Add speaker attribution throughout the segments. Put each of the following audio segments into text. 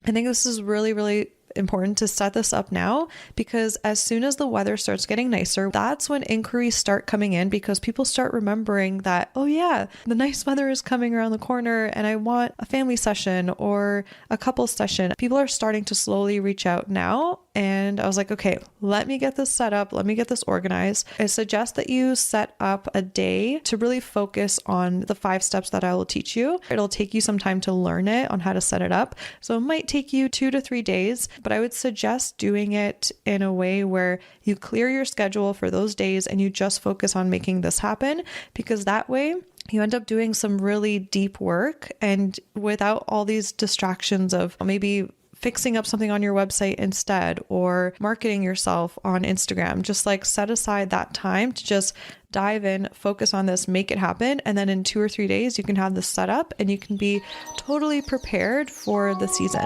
Speaker 1: I think this is really, really important to set this up now, because as soon as the weather starts getting nicer, that's when inquiries start coming in, because people start remembering that, oh yeah, the nice weather is coming around the corner and I want a family session or a couple session. People are starting to slowly reach out now. And I was like, okay, let me get this set up. Let me get this organized. I suggest that you set up a day to really focus on the 5 steps that I will teach you. It'll take you some time to learn it on how to set it up. So it might take you 2 to 3 days, but I would suggest doing it in a way where you clear your schedule for those days and you just focus on making this happen, because that way you end up doing some really deep work and without all these distractions of maybe fixing up something on your website instead or marketing yourself on Instagram. Just like set aside that time to just dive in, focus on this, make it happen. And then in 2 or 3 days, you can have this set up and you can be totally prepared for the season.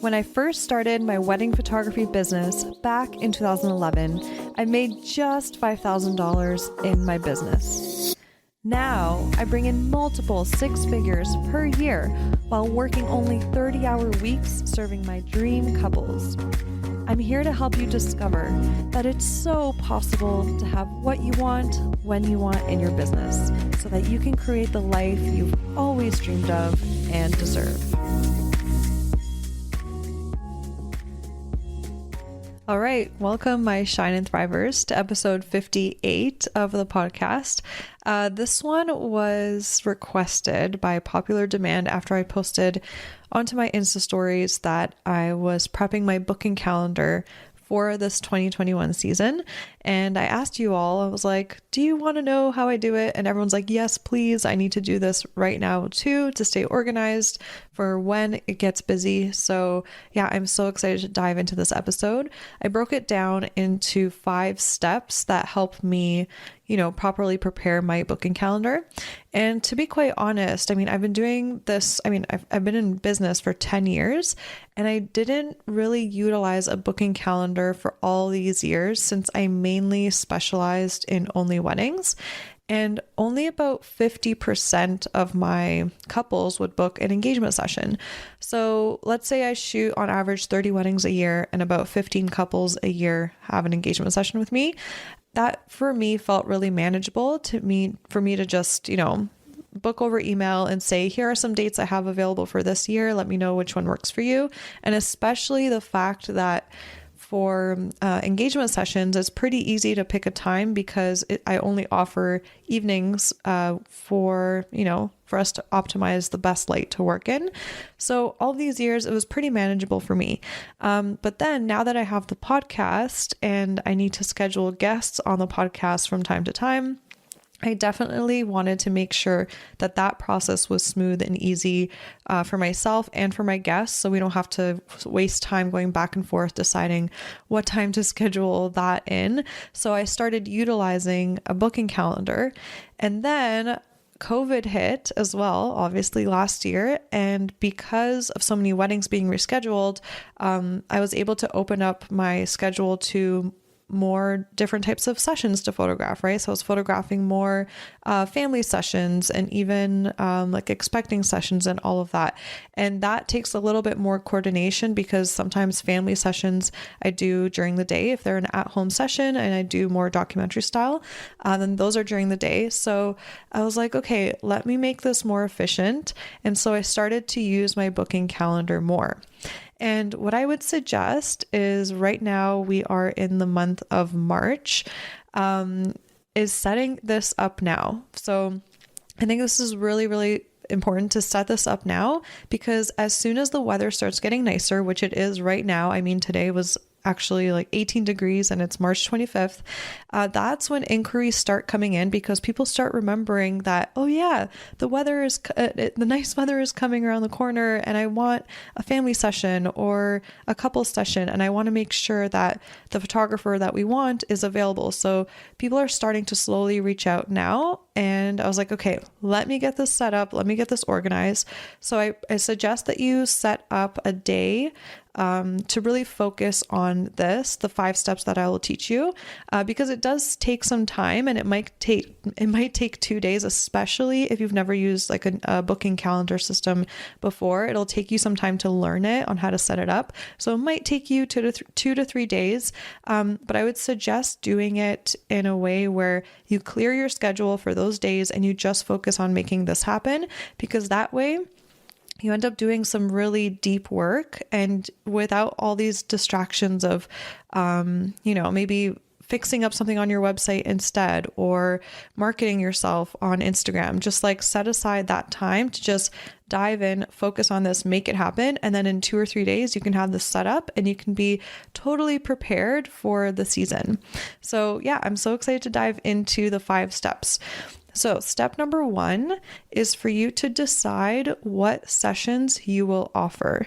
Speaker 1: When I first started my wedding photography business back in 2011, I made just $5,000 in my business. Now, I bring in multiple 6 figures per year while working only 30-hour weeks serving my dream couples. I'm here to help you discover that it's so possible to have what you want when you want in your business, so that you can create the life you've always dreamed of and deserve. All right, welcome my Shine and Thrivers to episode 58 of the podcast. This one was requested by popular demand after I posted onto my Insta stories that I was prepping my booking calendar for this 2021 season. And I asked you all, I was like, do you want to know how I do it? And everyone's like, yes, please. I need to do this right now too, to stay organized for when it gets busy. So yeah, I'm so excited to dive into this episode. I broke it down into 5 steps that help me, properly prepare my booking calendar. And to be quite honest, I've been doing this, I've been in business for 10 years and I didn't really utilize a booking calendar for all these years, since I mainly specialized in only weddings. And only about 50% of my couples would book an engagement session. So let's say I shoot on average 30 weddings a year and about 15 couples a year have an engagement session with me. That for me felt really manageable for me to just, book over email and say, here are some dates I have available for this year. Let me know which one works for you. And especially the fact that for engagement sessions, it's pretty easy to pick a time, because I only offer evenings for us to optimize the best light to work in. So all these years, it was pretty manageable for me. But then now that I have the podcast and I need to schedule guests on the podcast from time to time, I definitely wanted to make sure that that process was smooth and easy for myself and for my guests, so we don't have to waste time going back and forth deciding what time to schedule that in. So I started utilizing a booking calendar, and then COVID hit as well, obviously last year. And because of so many weddings being rescheduled, I was able to open up my schedule to more different types of sessions to photograph, right? So I was photographing more family sessions and even like expecting sessions and all of that. And that takes a little bit more coordination, because sometimes family sessions I do during the day if they're an at-home session, and I do more documentary style, then those are during the day. So I was like, okay, let me make this more efficient. And so I started to use my booking calendar more. And what I would suggest is, right now we are in the month of March, is setting this up now. So I think this is really, really important to set this up now, because as soon as the weather starts getting nicer, which it is right now, today was actually like 18 degrees and it's March 25th. That's when inquiries start coming in, because people start remembering that, oh yeah, the nice weather is coming around the corner and I want a family session or a couple session. And I want to make sure that the photographer that we want is available. So people are starting to slowly reach out now. and I was like, okay, let me get this set up. Let me get this organized. So I suggest that you set up a day to really focus on the 5 steps that I will teach you, because it does take some time, and it might take 2 days, especially if you've never used like a booking calendar system before. It'll take you some time to learn it on how to set it up. So it might take you 2 to 3 days. But I would suggest doing it in a way where you clear your schedule for those days and you just focus on making this happen, because that way you end up doing some really deep work and without all these distractions of, maybe fixing up something on your website instead, or marketing yourself on Instagram. Just like set aside that time to just dive in, focus on this, make it happen. And then in 2 or 3 days, you can have this set up and you can be totally prepared for the season. So yeah, I'm so excited to dive into the 5 steps. So step number 1 is for you to decide what sessions you will offer.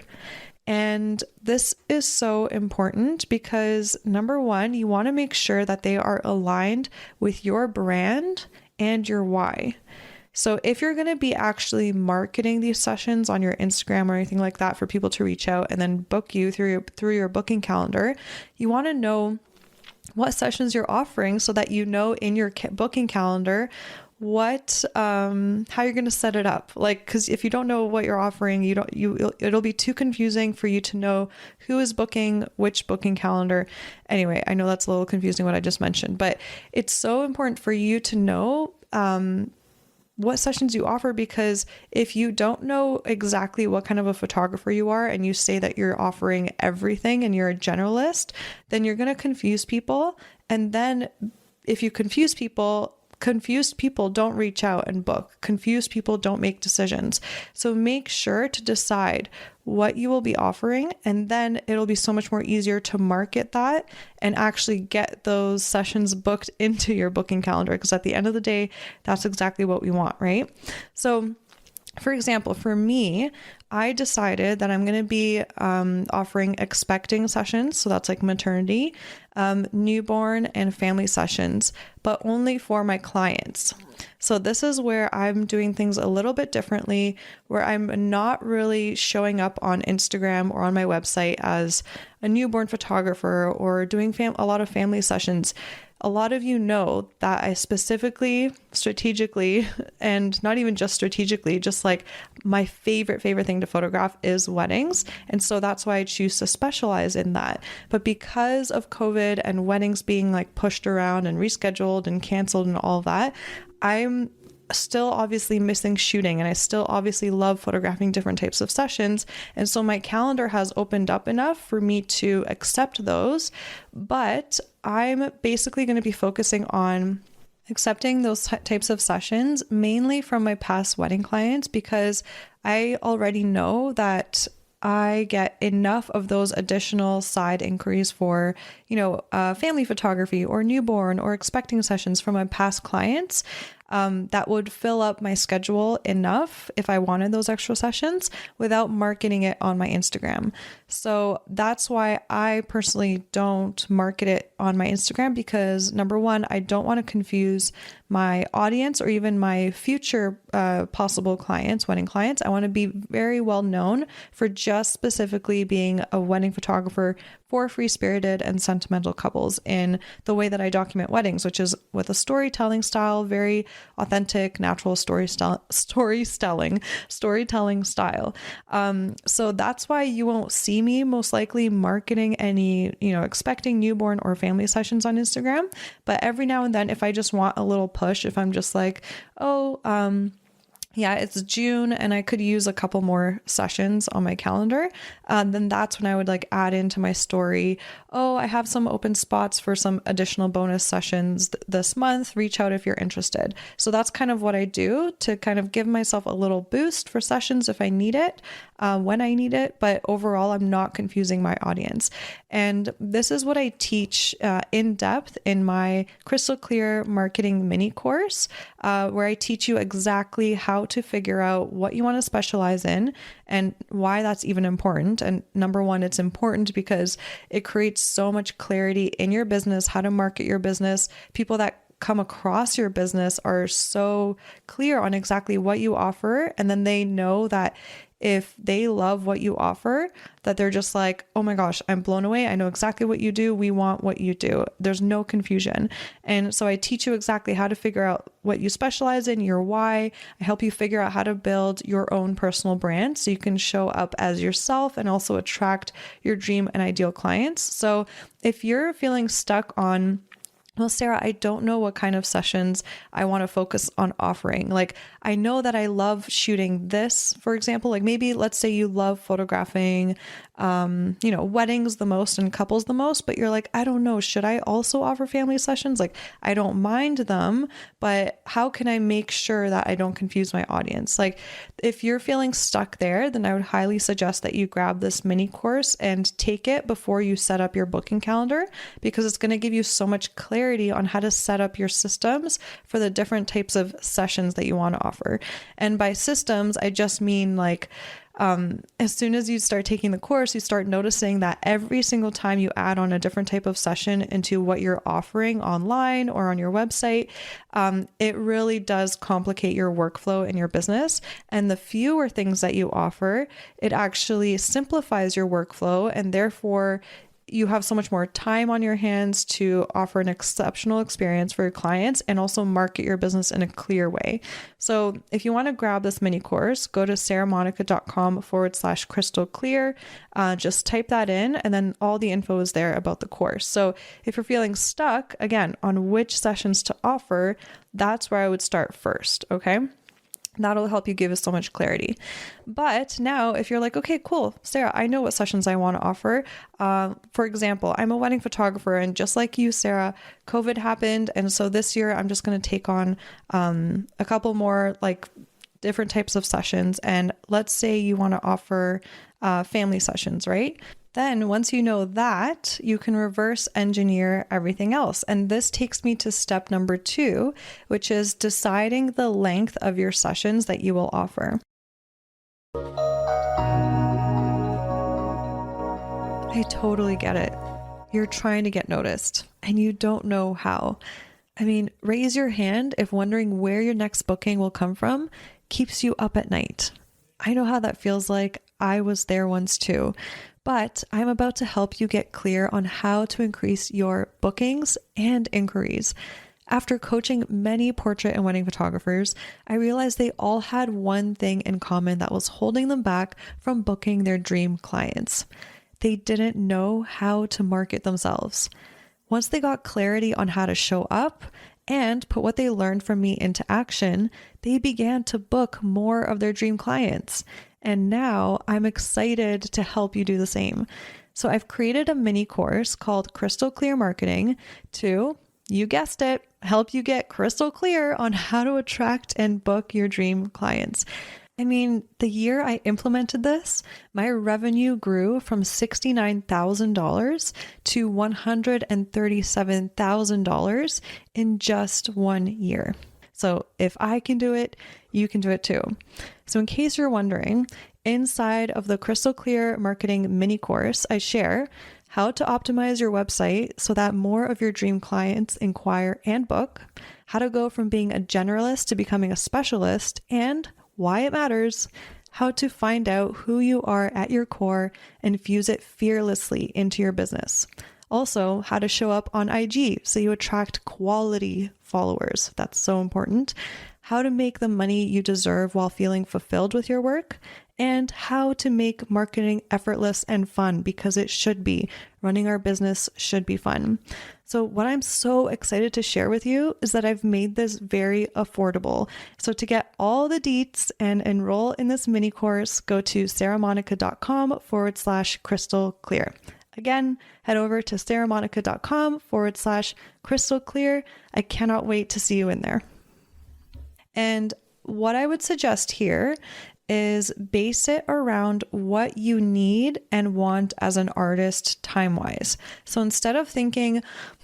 Speaker 1: And this is so important because number 1, you want to make sure that they are aligned with your brand and your why. So if you're going to be actually marketing these sessions on your Instagram or anything like that for people to reach out and then book you through your booking calendar, you want to know what sessions you're offering so that you know in your booking calendar how you're going to set it up. Like, because if you don't know what you're offering, it'll be too confusing for you to know who is booking which booking calendar. Anyway, I know that's a little confusing what I just mentioned, but it's so important for you to know what sessions you offer, because if you don't know exactly what kind of a photographer you are and you say that you're offering everything and you're a generalist, then you're going to confuse people. And then if you confused people don't reach out and book. Confused people don't make decisions. So make sure to decide what you will be offering, and then it'll be so much more easier to market that and actually get those sessions booked into your booking calendar, because at the end of the day, that's exactly what we want, right? So for example, for me, I decided that I'm going to be offering expecting sessions. So that's like maternity, newborn, and family sessions, but only for my clients. So this is where I'm doing things a little bit differently, where I'm not really showing up on Instagram or on my website as a newborn photographer or doing a lot of family sessions. A lot of you know that I specifically, strategically, and not even just strategically, just like my favorite thing to photograph is weddings. And so that's why I choose to specialize in that. But because of COVID and weddings being like pushed around and rescheduled and canceled and all that, I'm still obviously missing shooting, and I still obviously love photographing different types of sessions. And so my calendar has opened up enough for me to accept those, but I'm basically going to be focusing on accepting those types of sessions mainly from my past wedding clients, because I already know that I get enough of those additional side inquiries for, family photography or newborn or expecting sessions from my past clients. That would fill up my schedule enough if I wanted those extra sessions without marketing it on my Instagram. So that's why I personally don't market it on my Instagram, because number 1, I don't want to confuse my audience or even my future possible clients, wedding clients. I want to be very well known for just specifically being a wedding photographer for free-spirited and sentimental couples in the way that I document weddings, which is with a storytelling style, very authentic, natural storytelling style. So that's why you won't see me most likely marketing any, expecting newborn or family sessions on Instagram. But every now and then, if I just want a little push, if I'm just like, yeah, it's June and I could use a couple more sessions on my calendar, then that's when I would like add into my story, I have some open spots for some additional bonus sessions this month. Reach out if you're interested. So that's kind of what I do to kind of give myself a little boost for sessions if I need it, when I need it. But overall, I'm not confusing my audience. And this is what I teach in depth in my Crystal Clear Marketing mini course, where I teach you exactly how to figure out what you want to specialize in and why that's even important. And number 1, it's important because it creates so much clarity in your business, how to market your business. People that come across your business are so clear on exactly what you offer. And then they know that if they love what you offer, that they're just like, oh my gosh, I'm blown away. I know exactly what you do. We want what you do. There's no confusion. And so I teach you exactly how to figure out what you specialize in, your why. I help you figure out how to build your own personal brand so you can show up as yourself and also attract your dream and ideal clients. So if you're feeling stuck on, well, Sarah, I don't know what kind of sessions I want to focus on offering. Like, I know that I love shooting this, for example, like maybe let's say you love photographing, weddings the most and couples the most, but you're like, I don't know, should I also offer family sessions? Like, I don't mind them, but how can I make sure that I don't confuse my audience? Like, if you're feeling stuck there, then I would highly suggest that you grab this mini course and take it before you set up your booking calendar, because it's going to give you so much clarity on how to set up your systems for the different types of sessions that you want to offer. And by systems, I just mean like, as soon as you start taking the course, you start noticing that every single time you add on a different type of session into what you're offering online or on your website, it really does complicate your workflow in your business. And the fewer things that you offer, it actually simplifies your workflow, and therefore you have so much more time on your hands to offer an exceptional experience for your clients and also market your business in a clear way. So if you want to grab this mini course, go to sarahmonica.com/crystal clear. Just type that in, and then all the info is there about the course. So if you're feeling stuck, again, on which sessions to offer, that's where I would start first. Okay. That'll help you give us so much clarity. But now if you're like, okay, cool, Sarah, I know what sessions I want to offer. For example, I'm a wedding photographer, and just like you, Sarah, COVID happened. And so this year I'm just going to take on a couple more like different types of sessions. And let's say you want to offer family sessions, right? Then once you know that, you can reverse engineer everything else. And this takes me to step number 2, which is deciding the length of your sessions that you will offer. I totally get it. You're trying to get noticed and you don't know how. I mean, raise your hand if wondering where your next booking will come from keeps you up at night. I know how that feels like. I was there once too. But I'm about to help you get clear on how to increase your bookings and inquiries. After coaching many portrait and wedding photographers, I realized they all had one thing in common that was holding them back from booking their dream clients. They didn't know how to market themselves. Once they got clarity on how to show up and put what they learned from me into action, they began to book more of their dream clients. And now I'm excited to help you do the same. So I've created a mini course called Crystal Clear Marketing to, you guessed it, help you get crystal clear on how to attract and book your dream clients. I mean, the year I implemented this, my revenue grew from $69,000 to $137,000 in just 1 year. So if I can do it, you can do it too. So in case you're wondering, inside of the Crystal Clear Marketing mini course, I share how to optimize your website so that more of your dream clients inquire and book, how to go from being a generalist to becoming a specialist, and why it matters, how to find out who you are at your core and fuse it fearlessly into your business. Also, how to show up on IG so you attract quality followers. That's so important. How to make the money you deserve while feeling fulfilled with your work, and how to make marketing effortless and fun, because it should be. Running our business should be fun. So what I'm so excited to share with you is that I've made this very affordable. So to get all the deets and enroll in this mini course, go to sarahmonica.com/crystal clear. Again, head over to sarahmonica.com/crystal clear. I cannot wait to see you in there. And what I would suggest here is base it around what you need and want as an artist time-wise. So instead of thinking,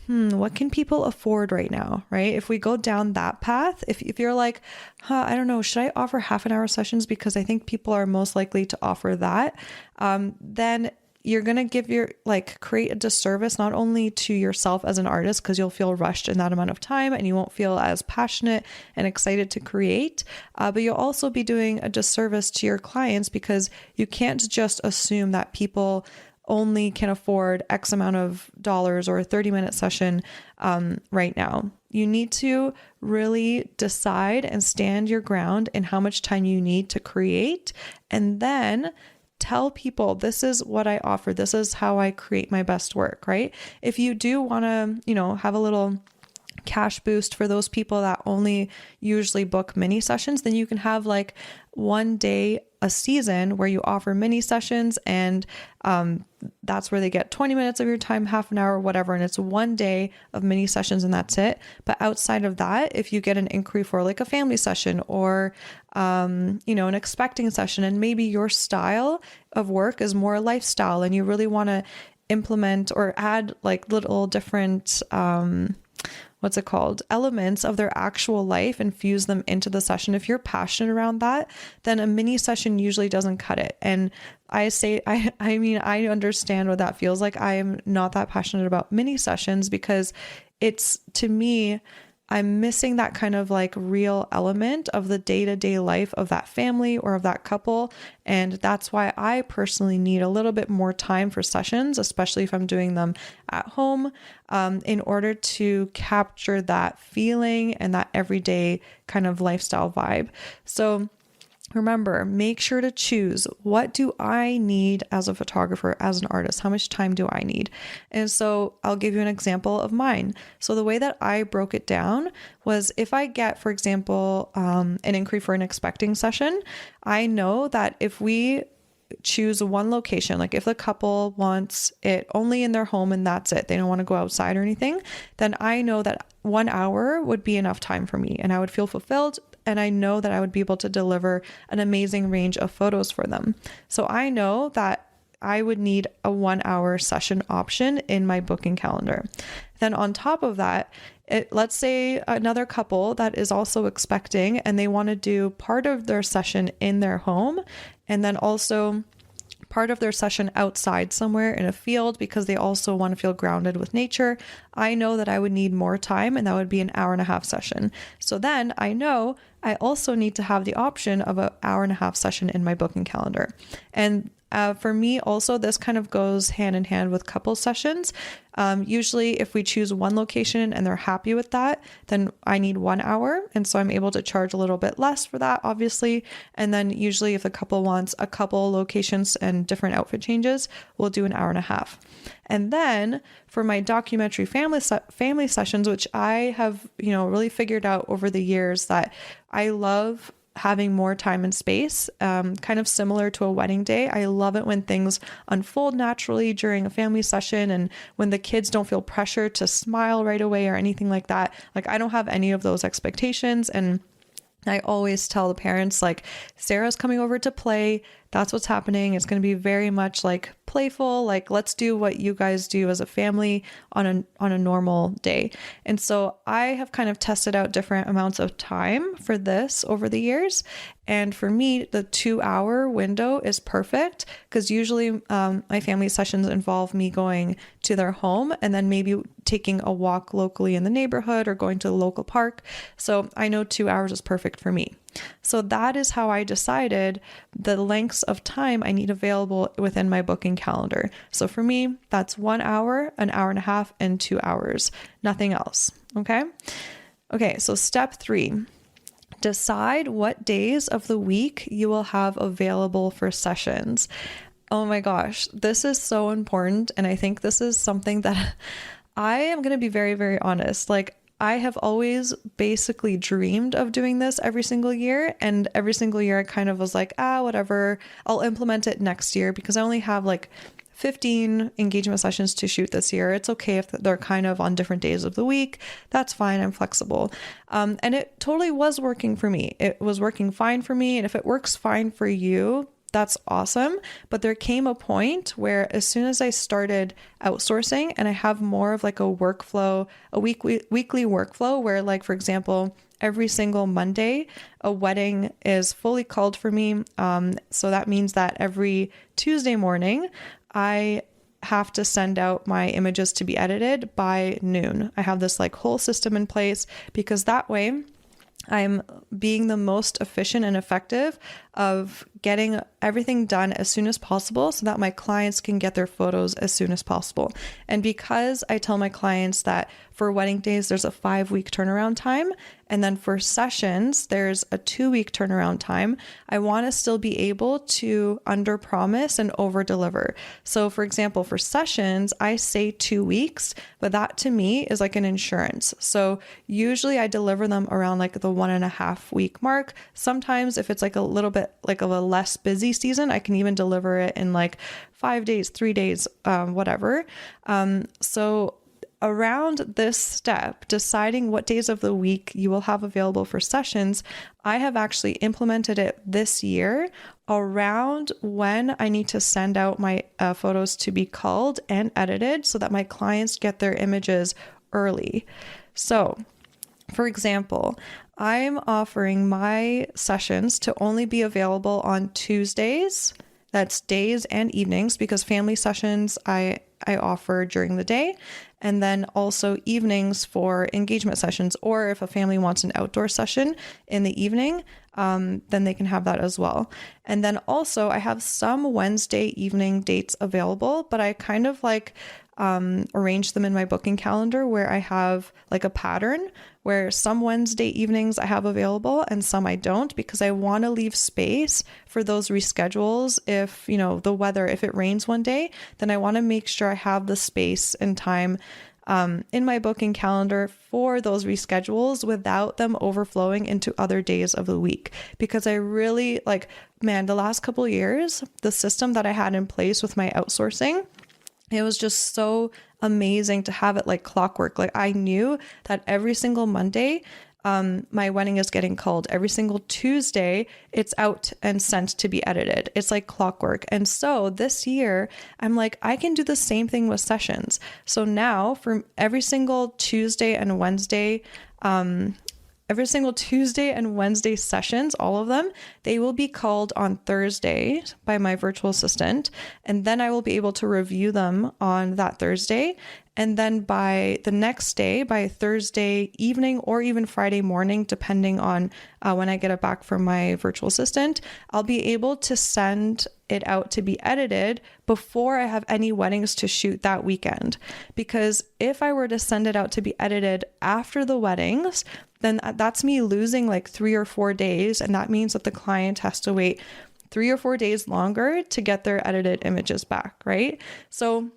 Speaker 1: what can people afford right now, right? If we go down that path, if you're like, I don't know, should I offer half an hour sessions because I think people are most likely to offer that, then you're going to create a disservice, not only to yourself as an artist, because you'll feel rushed in that amount of time and you won't feel as passionate and excited to create, but you'll also be doing a disservice to your clients, because you can't just assume that people only can afford X amount of dollars or a 30-minute session right now. You need to really decide and stand your ground in how much time you need to create, and then tell people, this is what I offer. This is how I create my best work, right? If you do want to, have a little cash boost for those people that only usually book mini sessions, then you can have like one day a season where you offer mini sessions, and that's where they get 20 minutes of your time, half an hour, whatever. And it's one day of mini sessions and that's it. But outside of that, if you get an inquiry for like a family session or, an expecting session, and maybe your style of work is more lifestyle and you really want to implement or add like little different, elements of their actual life and fuse them into the session. If you're passionate around that, then a mini session usually doesn't cut it. And I understand what that feels like. I am not that passionate about mini sessions because to me, I'm missing that kind of like real element of the day-to-day life of that family or of that couple. And that's why I personally need a little bit more time for sessions, especially if I'm doing them at home, in order to capture that feeling and that everyday kind of lifestyle vibe. So remember, make sure to choose, what do I need as a photographer, as an artist? How much time do I need? And so I'll give you an example of mine. So the way that I broke it down was, if I get, for example, an inquiry for an expecting session, I know that if we choose one location, like if the couple wants it only in their home and that's it, they don't want to go outside or anything, then I know that 1 hour would be enough time for me and I would feel fulfilled. And I know that I would be able to deliver an amazing range of photos for them. So I know that I would need a 1 hour session option in my booking calendar. Then on top of that, let's say another couple that is also expecting and they want to do part of their session in their home and then also part of their session outside somewhere in a field, because they also want to feel grounded with nature. I know that I would need more time, and that would be an 1.5-hour session. So then I know I also need to have the option of an 1.5-hour session in my booking calendar. And for me also, this kind of goes hand in hand with couple sessions. Usually if we choose one location and they're happy with that, then I need 1 hour. And so I'm able to charge a little bit less for that, obviously. And then usually if the couple wants a couple locations and different outfit changes, we'll do an 1.5 hours. And then for my documentary family sessions, which I have, really figured out over the years that I love having more time and space, kind of similar to a wedding day. I love it when things unfold naturally during a family session and when the kids don't feel pressure to smile right away or anything like that. Like, I don't have any of those expectations. And I always tell the parents, like, Sarah's coming over to play. That's what's happening. It's going to be very much like playful, like, let's do what you guys do as a family on a normal day. And so I have kind of tested out different amounts of time for this over the years. And for me, the 2-hour window is perfect, because usually my family sessions involve me going to their home and then maybe taking a walk locally in the neighborhood or going to the local park. So I know 2 hours is perfect for me. So that is how I decided the lengths of time I need available within my booking calendar. So for me, that's 1 hour, an 1.5 hours, and 2 hours, nothing else. Okay. So step 3, decide what days of the week you will have available for sessions. Oh my gosh, this is so important. And I think this is something that I am going to be very, very honest. Like, I have always basically dreamed of doing this every single year. And every single year I kind of was like, whatever, I'll implement it next year, because I only have like 15 engagement sessions to shoot this year. It's okay if they're kind of on different days of the week. That's fine. I'm flexible. And it totally was working for me. It was working fine for me. And if it works fine for you, that's awesome. But there came a point where as soon as I started outsourcing and I have more of like a workflow, a weekly workflow where, like, for example, every single Monday, a wedding is fully called for me. So that means that every Tuesday morning, I have to send out my images to be edited by noon. I have this like whole system in place because that way I'm being the most efficient and effective of getting everything done as soon as possible so that my clients can get their photos as soon as possible. And because I tell my clients that for wedding days, there's a 5-week turnaround time, and then for sessions, there's a 2-week turnaround time, I want to still be able to under promise and over deliver. So for example, for sessions, I say 2 weeks, but that to me is like an insurance. So usually I deliver them around like the 1.5 week mark. Sometimes if it's like a little bit like of a less busy season, I can even deliver it in like 5 days, 3 days, whatever. So around this step, deciding what days of the week you will have available for sessions, I have actually implemented it this year around when I need to send out my photos to be culled and edited so that my clients get their images early. So, for example, I'm offering my sessions to only be available on Tuesdays. That's days and evenings, because family sessions I offer during the day, and then also evenings for engagement sessions, or if a family wants an outdoor session in the evening, then they can have that as well. And then also I have some Wednesday evening dates available, but I kind of like arrange them in my booking calendar where I have like a pattern where some Wednesday evenings I have available and some I don't, because I want to leave space for those reschedules. If, you know, the weather, if it rains one day, then I want to make sure I have the space and time in my booking calendar for those reschedules without them overflowing into other days of the week. Because I really like, man, the last couple of years, the system that I had in place with my outsourcing, it was just so amazing to have it like clockwork. Like I knew that every single Monday, my wedding is getting called. Every single Tuesday, it's out and sent to be edited. It's like clockwork. And so this year, I'm like, I can do the same thing with sessions. So now for every single Tuesday and Wednesday sessions, all of them, they will be called on Thursday by my virtual assistant. And then I will be able to review them on that Thursday. And then by the next day, by Thursday evening or even Friday morning, depending on when I get it back from my virtual assistant, I'll be able to send it out to be edited before I have any weddings to shoot that weekend. Because if I were to send it out to be edited after the weddings, then that's me losing like 3 or 4 days. And that means that the client has to wait 3 or 4 days longer to get their edited images back, right? So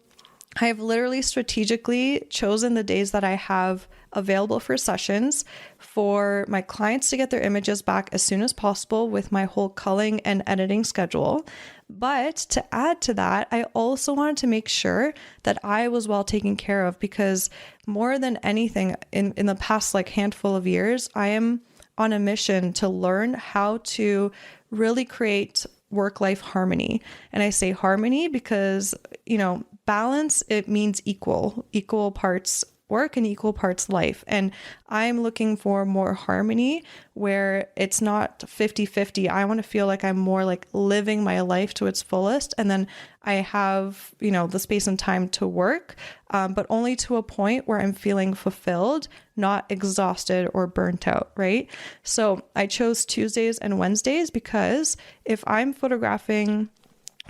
Speaker 1: I have literally strategically chosen the days that I have available for sessions for my clients to get their images back as soon as possible with my whole culling and editing schedule. But to add to that, I also wanted to make sure that I was well taken care of, because more than anything in the past like handful of years, I am on a mission to learn how to really create work-life harmony. And I say harmony because, you know, balance, it means equal parts work and equal parts life. And I'm looking for more harmony where it's not 50-50. I want to feel like I'm more like living my life to its fullest. And then I have, you know, the space and time to work, but only to a point where I'm feeling fulfilled, not exhausted or burnt out, right? So I chose Tuesdays and Wednesdays because if I'm photographing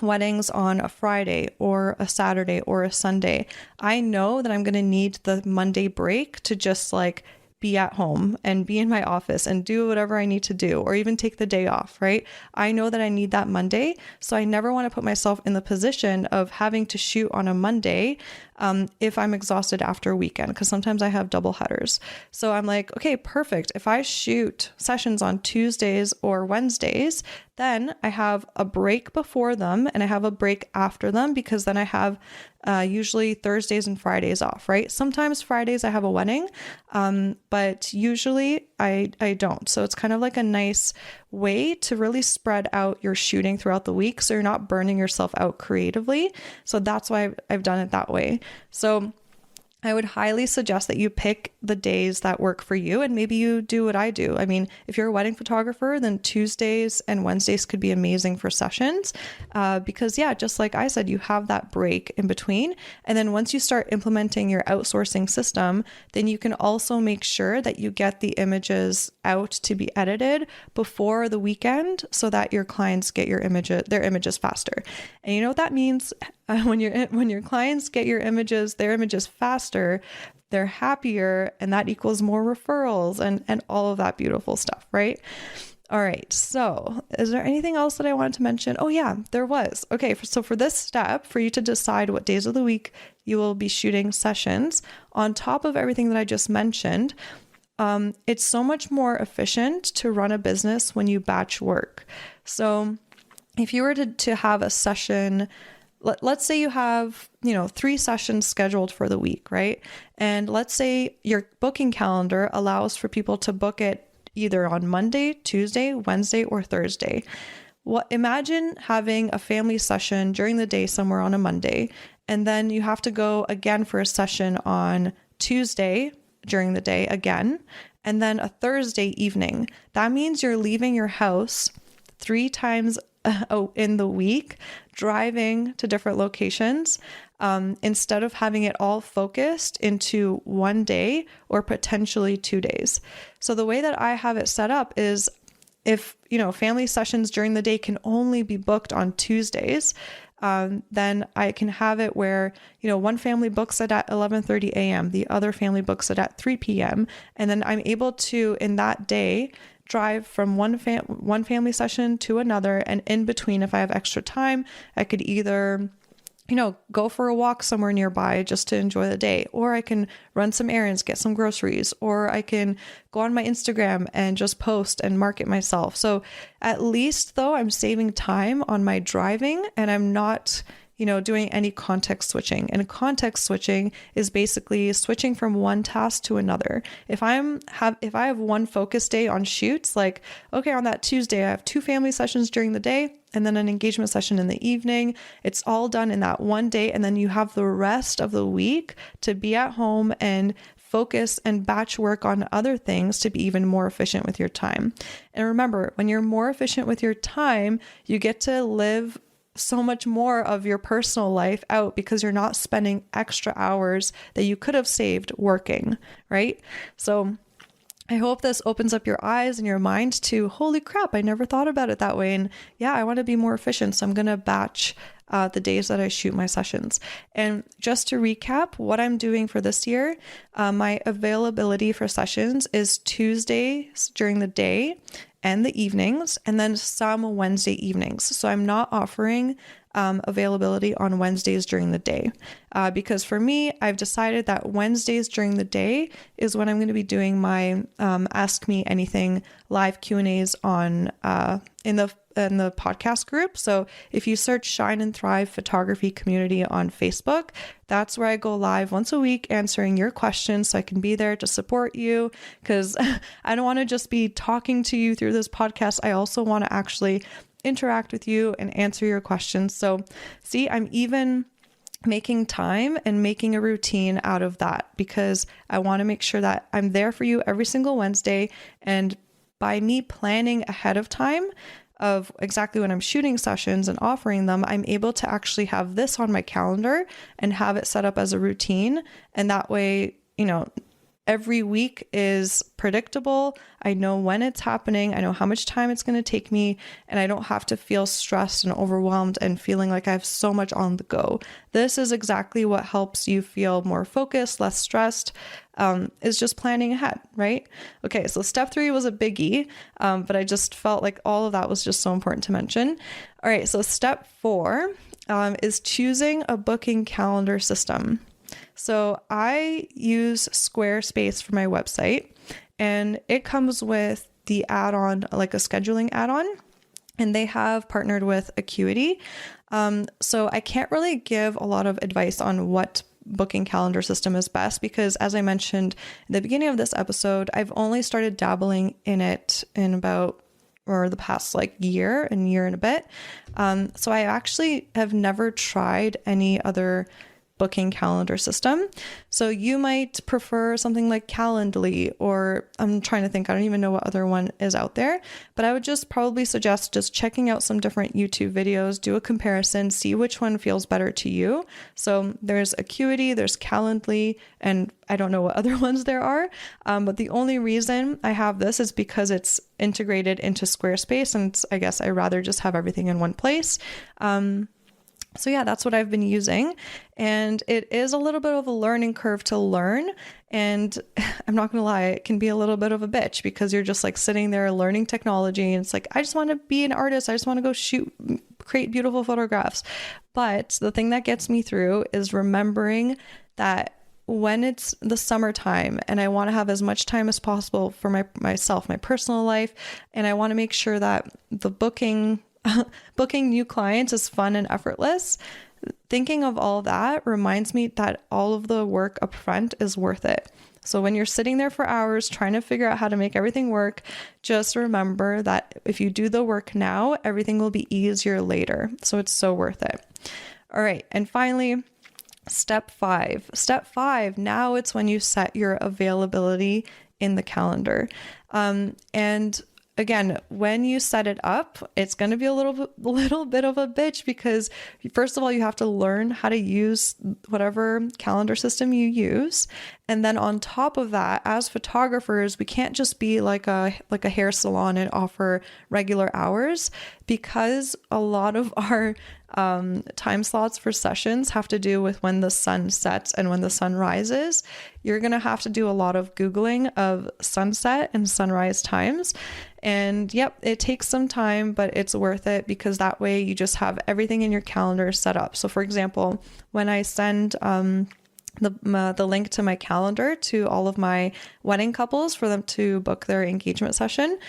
Speaker 1: weddings on a Friday or a Saturday or a Sunday, I know that I'm going to need the Monday break to just like be at home and be in my office and do whatever I need to do, or even take the day off, right? I know that I need that Monday. So I never want to put myself in the position of having to shoot on a Monday if I'm exhausted after a weekend, because sometimes I have double headers. So I'm like, okay, perfect. If I shoot sessions on Tuesdays or Wednesdays, then I have a break before them and I have a break after them, because then I have usually Thursdays and Fridays off, right? Sometimes Fridays I have a wedding, but usually I don't. So it's kind of like a nice way to really spread out your shooting throughout the week, so you're not burning yourself out creatively. So that's why I've done it that way. So I would highly suggest that you pick the days that work for you, and maybe you do what I do. I mean, if you're a wedding photographer, then Tuesdays and Wednesdays could be amazing for sessions because, yeah, just like I said, you have that break in between. And then once you start implementing your outsourcing system, then you can also make sure that you get the images out to be edited before the weekend so that your clients get their images faster. And you know what that means? When your clients get their images faster, they're happier, and that equals more referrals and all of that beautiful stuff, right? All right. So is there anything else that I wanted to mention? Oh yeah, there was. Okay. So for this step, for you to decide what days of the week you will be shooting sessions, on top of everything that I just mentioned, it's so much more efficient to run a business when you batch work. So if you were to have a session, let's say you have, 3 sessions scheduled for the week, right? And let's say your booking calendar allows for people to book it either on Monday, Tuesday, Wednesday, or Thursday. Imagine having a family session during the day somewhere on a Monday, and then you have to go again for a session on Tuesday during the day again, and then a Thursday evening. That means you're leaving your house 3 times in the week, driving to different locations, instead of having it all focused into one day or potentially 2 days. So the way that I have it set up is if, family sessions during the day can only be booked on Tuesdays, then I can have it where, one family books it at 11:30 a.m., the other family books it at 3 p.m. And then I'm able to, in that day, drive from one family session to another. And in between, if I have extra time, I could either, go for a walk somewhere nearby just to enjoy the day, or I can run some errands, get some groceries, or I can go on my Instagram and just post and market myself. So at least though, I'm saving time on my driving, and I'm not, doing any context switching. And context switching is basically switching from one task to another. If I have one focus day on shoots, like, okay, on that Tuesday, I have 2 family sessions during the day and then an engagement session in the evening. It's all done in that one day. And then you have the rest of the week to be at home and focus and batch work on other things to be even more efficient with your time. And remember, when you're more efficient with your time, you get to live so much more of your personal life out because you're not spending extra hours that you could have saved working, right? So I hope this opens up your eyes and your mind to, holy crap, I never thought about it that way. And yeah, I want to be more efficient. So I'm going to batch the days that I shoot my sessions. And just to recap what I'm doing for this year, my availability for sessions is Tuesdays during the day and the evenings, and then some Wednesday evenings. So I'm not offering availability on Wednesdays during the day because for me, I've decided that Wednesdays during the day is when I'm going to be doing my Ask Me Anything live Q&As on in the podcast group. So if you search Shine and Thrive Photography Community on Facebook, that's where I go live once a week answering your questions so I can be there to support you, because I don't want to just be talking to you through this podcast. I also want to actually interact with you and answer your questions. So see, I'm even making time and making a routine out of that because I want to make sure that I'm there for you every single Wednesday. And by me planning ahead of time of exactly when I'm shooting sessions and offering them, I'm able to actually have this on my calendar and have it set up as a routine. And that way, every week is predictable. I know when it's happening. I know how much time it's going to take me, and I don't have to feel stressed and overwhelmed and feeling like I have so much on the go. This is exactly what helps you feel more focused, less stressed, is just planning ahead, right? Okay, so step 3 was a biggie, but I just felt like all of that was just so important to mention. All right, so step 4 is choosing a booking calendar system. So I use Squarespace for my website, and it comes with the add-on, like a scheduling add-on, and they have partnered with Acuity. So I can't really give a lot of advice on what booking calendar system is best because, as I mentioned in the beginning of this episode, I've only started dabbling in it in about the past year and a bit. So I actually have never tried any other booking calendar system. So you might prefer something like Calendly, or I'm trying to think, I don't even know what other one is out there, but I would just probably suggest just checking out some different YouTube videos, do a comparison, see which one feels better to you. So there's Acuity, there's Calendly, and I don't know what other ones there are. But the only reason I have this is because it's integrated into Squarespace, and I guess I rather just have everything in one place. So yeah, that's what I've been using, and it is a little bit of a learning curve to learn. And I'm not going to lie, it can be a little bit of a bitch because you're just like sitting there learning technology, and it's like, I just want to be an artist. I just want to go create beautiful photographs. But the thing that gets me through is remembering that when it's the summertime and I want to have as much time as possible for myself, my personal life, and I want to make sure that the booking new clients is fun and effortless, thinking of all that reminds me that all of the work up front is worth it. So when you're sitting there for hours trying to figure out how to make everything work, just remember that if you do the work now, everything will be easier later. So it's so worth it. All right. And finally, Step 5. Step 5, now it's when you set your availability in the calendar. And again, when you set it up, it's going to be a little bit of a bitch because first of all, you have to learn how to use whatever calendar system you use. And then on top of that, as photographers, we can't just be like a hair salon and offer regular hours, because a lot of our time slots for sessions have to do with when the sun sets and when the sun rises. You're going to have to do a lot of Googling of sunset and sunrise times. And yep, it takes some time, but it's worth it because that way you just have everything in your calendar set up. So for example, when I send the link to my calendar to all of my wedding couples for them to book their engagement session,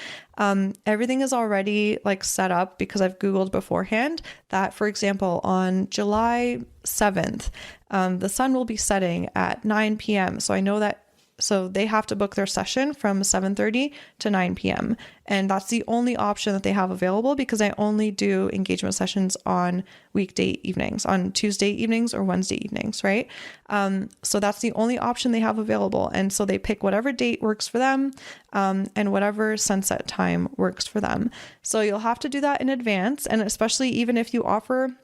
Speaker 1: everything is already like set up because I've Googled beforehand that, for example, on July 7th, the sun will be setting at 9 p.m. So I know that. So they have to book their session from 7:30 to 9 p.m. And that's the only option that they have available because I only do engagement sessions on weekday evenings, on Tuesday evenings or Wednesday evenings, right? So that's the only option they have available. And so they pick whatever date works for them, and whatever sunset time works for them. So you'll have to do that in advance. And especially even if you offer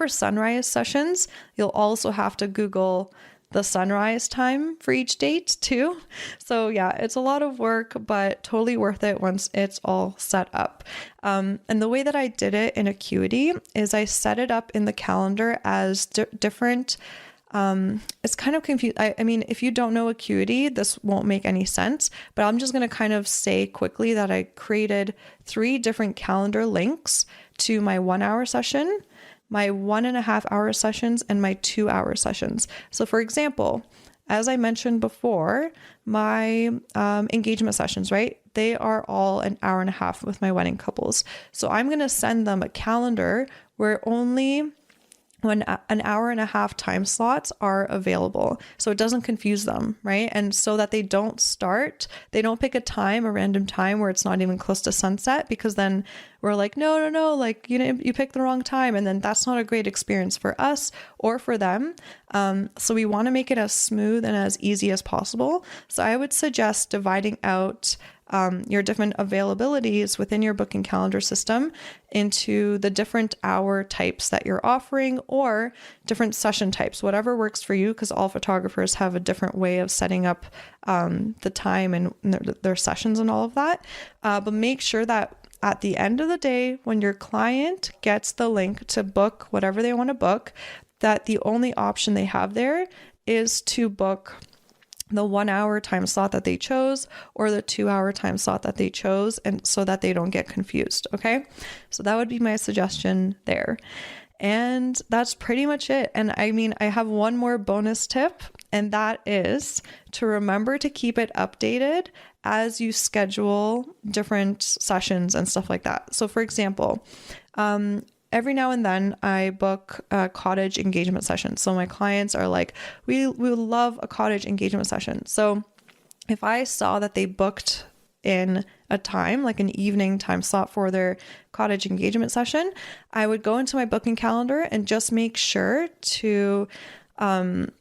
Speaker 1: sunrise sessions, you'll also have to Google the sunrise time for each date too. So yeah, it's a lot of work, but totally worth it once it's all set up. And the way that I did it in Acuity is I set it up in the calendar as different. It's kind of confused. I mean, if you don't know Acuity, this won't make any sense, but I'm just going to kind of say quickly that I created 3 different calendar links to my 1-hour session, my 1.5 hour sessions, and my 2-hour sessions. So for example, as I mentioned before, my engagement sessions, right? They are all 1.5 hours with my wedding couples. So I'm going to send them a calendar where only when 1.5 hour time slots are available. So it doesn't confuse them, right? And so that they don't pick a random time where it's not even close to sunset, because then we're like, no, like, you picked the wrong time. And then that's not a great experience for us or for them. So we want to make it as smooth and as easy as possible. So I would suggest dividing out your different availabilities within your booking calendar system into the different hour types that you're offering, or different session types, whatever works for you, because all photographers have a different way of setting up the time and their sessions and all of that. But make sure that at the end of the day, when your client gets the link to book whatever they want to book, that the only option they have there is to book the 1-hour time slot that they chose or the 2-hour time slot that they chose, and so that they don't get confused. Okay. So that would be my suggestion there. And that's pretty much it. And I mean, I have one more bonus tip, and that is to remember to keep it updated as you schedule different sessions and stuff like that. So for example, every now and then I book a cottage engagement session. So my clients are like, we love a cottage engagement session. So if I saw that they booked in a time, like an evening time slot for their cottage engagement session, I would go into my booking calendar and just make sure to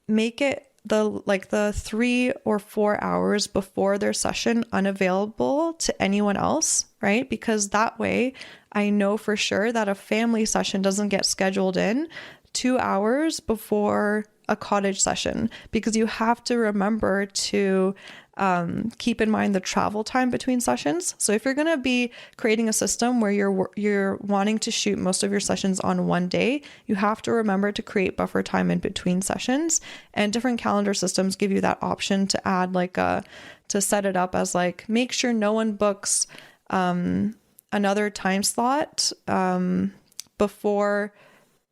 Speaker 1: make it the 3 or 4 hours before their session unavailable to anyone else, right? Because that way I know for sure that a family session doesn't get scheduled in 2 hours before a cottage session, because you have to remember to keep in mind the travel time between sessions. So if you're going to be creating a system where you're wanting to shoot most of your sessions on one day, you have to remember to create buffer time in between sessions. And different calendar systems give you that option to add to set it up as make sure no one books another time slot before.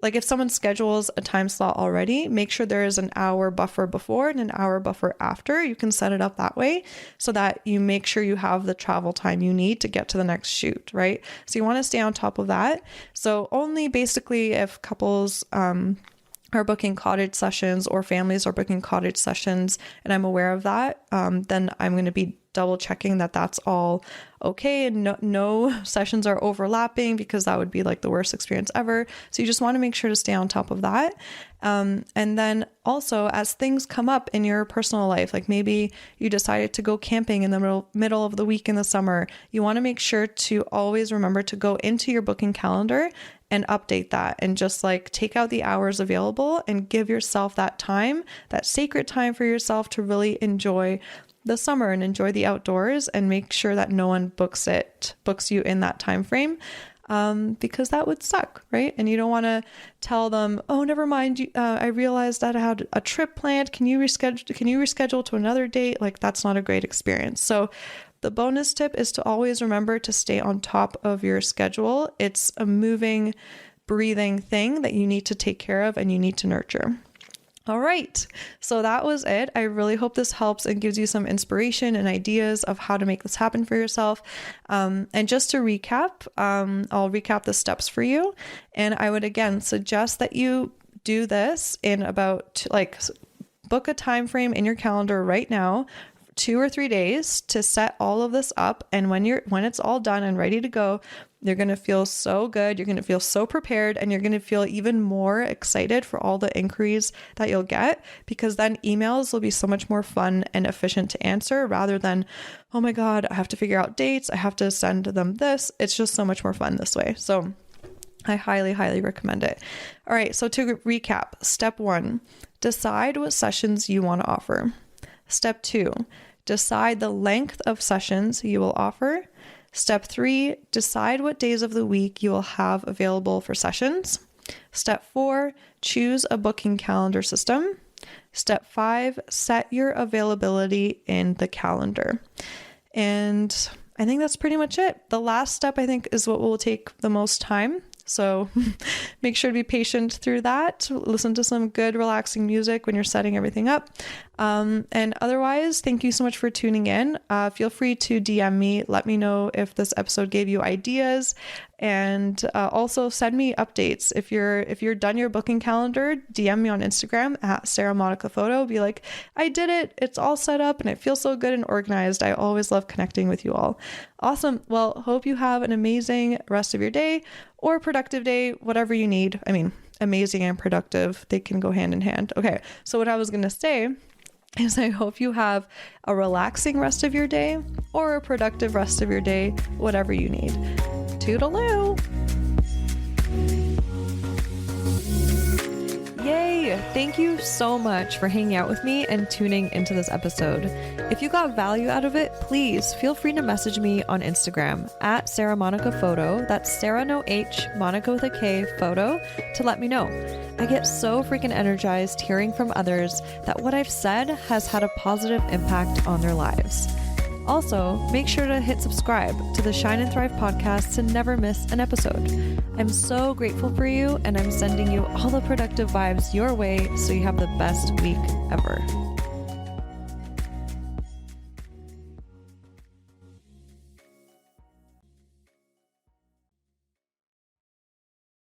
Speaker 1: If someone schedules a time slot already, make sure there is an hour buffer before and an hour buffer after. You can set it up that way so that you make sure you have the travel time you need to get to the next shoot, right? So you want to stay on top of that. So only basically if couples are booking cottage sessions or families are booking cottage sessions, and I'm aware of that, then I'm going to be double checking that that's all okay and no sessions are overlapping, because that would be the worst experience ever. So you just want to make sure to stay on top of that. And then also, as things come up in your personal life, maybe you decided to go camping in the middle of the week in the summer, you want to make sure to always remember to go into your booking calendar and update that, and just take out the hours available and give yourself that time, that sacred time for yourself to really enjoy the summer and enjoy the outdoors, and make sure that no one books you in that time frame, because that would suck, right? And you don't want to tell them, oh, never mind, I realized that I had a trip planned, can you reschedule to another date? That's not a great experience. So the bonus tip is to always remember to stay on top of your schedule. It's a moving, breathing thing that you need to take care of and you need to nurture. All right, so that was it. I really hope this helps and gives you some inspiration and ideas of how to make this happen for yourself. And just to recap, I'll recap the steps for you. And I would again suggest that you do this in about book a time frame in your calendar right now, 2 or 3 days, to set all of this up. And when it's all done and ready to go, you're going to feel so good. You're going to feel so prepared, and you're going to feel even more excited for all the inquiries that you'll get, because then emails will be so much more fun and efficient to answer, rather than, oh my God, I have to figure out dates, I have to send them this. It's just so much more fun this way. So I highly, highly recommend it. All right. So to recap, step 1, decide what sessions you want to offer. Step 2, decide the length of sessions you will offer. Step 3, decide what days of the week you will have available for sessions. Step 4, choose a booking calendar system. Step 5, set your availability in the calendar. And I think that's pretty much it. The last step, I think, is what will take the most time. So make sure to be patient through that. Listen to some good, relaxing music when you're setting everything up. And otherwise, thank you so much for tuning in. Feel free to DM me. Let me know if this episode gave you ideas, and also send me updates. If you're done your booking calendar, DM me on Instagram at Sarah Monica Photo. Be like, I did it. It's all set up and it feels so good and organized. I always love connecting with you all. Awesome. Well, hope you have an amazing rest of your day or productive day, whatever you need. I mean, amazing and productive, they can go hand in hand. Okay. So what I was going to say is I hope you have a relaxing rest of your day or a productive rest of your day, whatever you need. Toodaloo! Yay! Thank you so much for hanging out with me and tuning into this episode. If you got value out of it, please feel free to message me on Instagram at Sarah Monica Photo. That's Sarah no H, Monica with a K, photo, to let me know. I get so freaking energized hearing from others that what I've said has had a positive impact on their lives. Also, make sure to hit subscribe to the Shine and Thrive podcast to never miss an episode. I'm so grateful for you, and I'm sending you all the productive vibes your way so you have the best week ever.